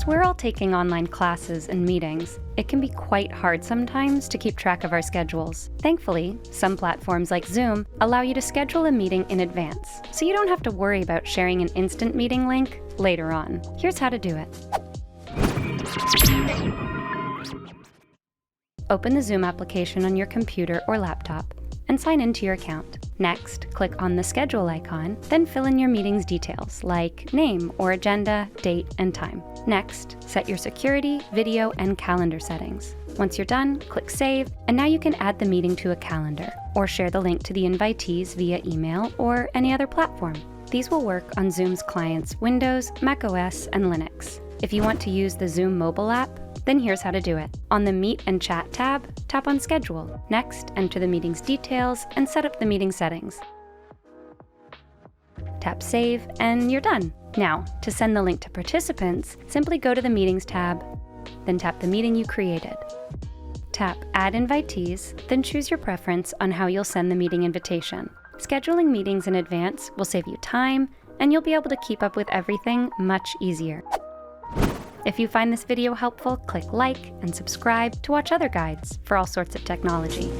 Since we're all taking online classes and meetings, it can be quite hard sometimes to keep track of our schedules. Thankfully, some platforms like Zoom allow you to schedule a meeting in advance, so you don't have to worry about sharing an instant meeting link later on. Here's how to do it. Open the Zoom application on your computer or laptop and sign into your account. Next, click on the schedule icon, then fill in your meeting's details like name or agenda, date, and time. Next, set your security, video, and calendar settings. Once you're done, click Save, and now you can add the meeting to a calendar or share the link to the invitees via email or any other platform. These will work on Zoom's clients Windows, macOS, and Linux. If you want to use the Zoom mobile app, then here's how to do it. On the Meet and Chat tab, tap on Schedule. Next, enter the meeting's details and set up the meeting settings. Tap Save, and you're done. Now, to send the link to participants, simply go to the Meetings tab, then tap the meeting you created. Tap Add Invitees, then choose your preference on how you'll send the meeting invitation. Scheduling meetings in advance will save you time, and you'll be able to keep up with everything much easier. If you find this video helpful, click like and subscribe to watch other guides for all sorts of technology.